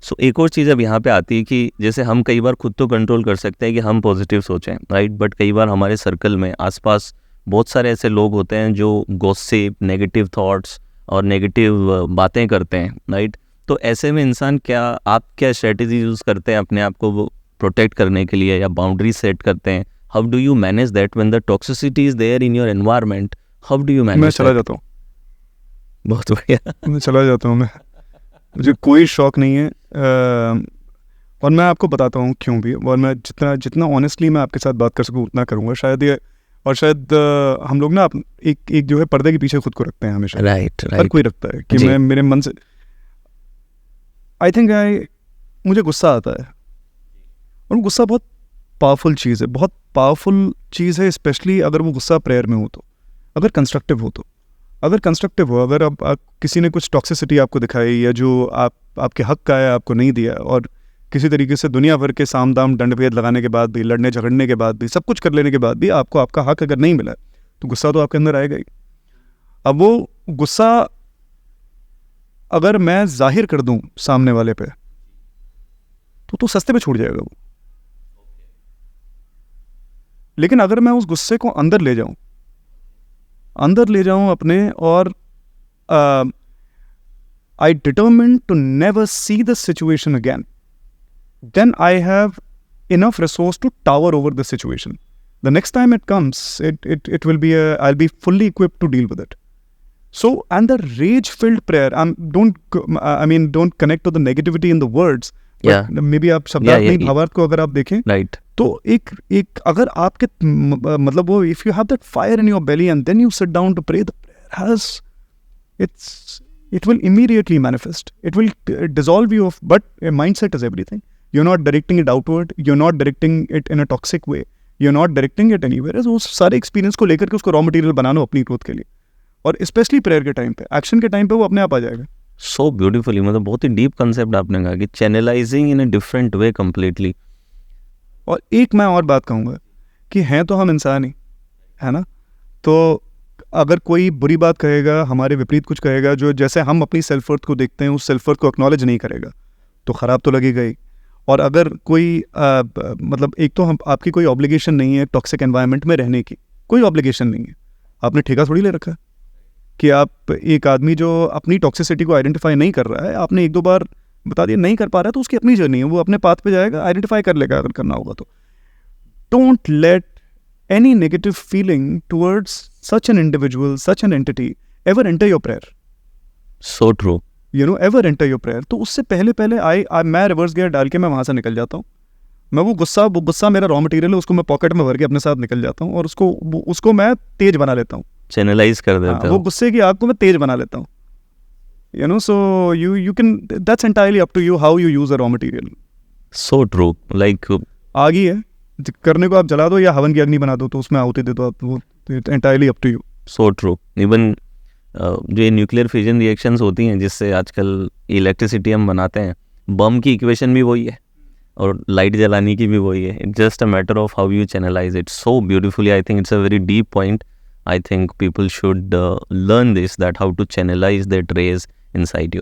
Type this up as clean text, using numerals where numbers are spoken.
सो एक और चीज़ अब यहाँ पे आती है कि जैसे हम कई बार खुद तो कंट्रोल कर सकते हैं कि हम पॉजिटिव सोचें, राइट, बट कई बार हमारे सर्कल में आसपास बहुत सारे ऐसे लोग होते हैं जो गॉसिप, नेगेटिव थॉट्स और नेगेटिव बातें करते हैं, राइट। तो ऐसे में इंसान आप क्या स्ट्रेटजी यूज़ करते हैं अपने आप को वो प्रोटेक्ट करने के लिए, या बाउंड्री सेट करते हैं? How do you manage that when the toxicity is there in your environment? How do you manage? मैं चला जाता हूँ। बहुत बढ़िया। मैं चला जाता हूँ। मुझे कोई शौक नहीं है। और मैं आपको बताता हूँ क्यों भी, और मैं जितना ऑनेस्टली मैं आपके साथ बात कर सकूँ उतना करूँगा शायद। ये और शायद हम लोग ना एक जो है पर्दे के पीछे खुद को रखते हैं हमेशा। राइट हर कोई रखता है कि मैं मेरे मन से मुझे गुस्सा आता है, और गुस्सा बहुत पावरफुल चीज़ है, बहुत पावरफुल चीज़ है, स्पेशली अगर वो गुस्सा प्रेयर में हो तो, अगर कंस्ट्रक्टिव हो तो। अगर कंस्ट्रक्टिव हो, अगर आप किसी ने कुछ टॉक्सिसिटी आपको दिखाई, या जो आपके हक का है आपको नहीं दिया, और किसी तरीके से दुनिया भर के साम दाम दंड भेद लगाने के बाद भी, लड़ने झगड़ने के बाद भी, सब कुछ कर लेने के बाद भी आपको आपका हक अगर नहीं मिला, तो गुस्सा तो आपके अंदर आएगा ही। अब वो गुस्सा अगर मैं जाहिर कर दूं सामने वाले पे, तो सस्ते पे छूट जाएगा वो। लेकिन अगर मैं उस गुस्से को अंदर ले जाऊं अपने, और I determined to never see the situation again, then I have enough resource to tower over the situation. The next time it comes, it will be I'll be fully equipped to deal with it. So, and the rage-filled prayer, don't connect to the negativity in the words, but maybe आप शब्दार्थ नहीं, भावार्थ को अगर आप देखें, right, तो एक अगर आपके मतलब वो, if you have that fire in your belly and then you sit down to pray, the prayer it will immediately manifest. It will dissolve you of, but a mindset is everything. You're not directing it outward, you're not directing it in a toxic way, you're not directing it anywhere. उस सारे experience को लेकर के उसको raw material बना लो अपनी growth के लिए, और स्पेशली प्रेयर के टाइम पे, एक्शन के टाइम पे वो अपने आप आ जाएगा। सो ब्यूटीफुली, मतलब बहुत ही डीप कंसेप्ट आपने कहा कि channelising in a different way completely. और एक मैं और बात कहूँगा कि हैं तो हम इंसान ही, है ना, तो अगर कोई बुरी बात कहेगा, हमारे विपरीत कुछ कहेगा, जो जैसे हम अपनी सेल्फ वर्थ को देखते हैं, उस सेल्फ वर्थ को एक्नॉलेज नहीं करेगा, तो ख़राब तो लगेगा ही। और अगर कोई मतलब एक तो आपकी कोई ऑब्लिगेशन नहीं है टॉक्सिक एनवायरनमेंट में रहने की, कोई ऑब्लिगेशन नहीं है, आपने ठेका थोड़ी ले रखा है कि आप एक आदमी जो अपनी टॉक्सिसिटी को आइडेंटिफाई नहीं कर रहा है, आपने एक दो बार बता दिया नहीं कर पा रहा है, तो उसकी अपनी जर्नी है, वो अपने पाथ पे जाएगा, आइडेंटिफाई कर लेगा अगर करना होगा तो। Don't let any negative feeling towards such an individual, such an entity ever enter your prayer. So true. You know, ever enter your prayer. तो उससे पहले मैं रिवर्स गियर डाल के मैं वहाँ से निकल जाता हूँ। मैं वो गुस्सा मेरा रॉ मटेरियल है, उसको मैं पॉकेट में भर के अपने साथ निकल जाता हूँ, और उसको मैं तेज बना लेता हूँ, चैनलाइज कर देता हूँ। वो गुस्से की आग को मैं तेज बना लेता हूँ। You know, so you can, that's entirely up to you how you use a raw material. So true. Like आग ही है, करने को आप जला दो या हवन की अग्नि बना दो, तो उसमें आहुति दे दो आप, वो entirely up to you. So true. Even जो ये न्यूक्लियर फिजन रिएक्शंस होती हैं जिससे आजकल इलेक्ट्रिसिटी हम बनाते हैं, बम की इक्वेशन भी वही है और लाइट जलाने की भी वही है। It's just a matter of how you channelise it so beautifully. I think it's a very deep point. I think people should learn this, that how to channelize that rays inside you.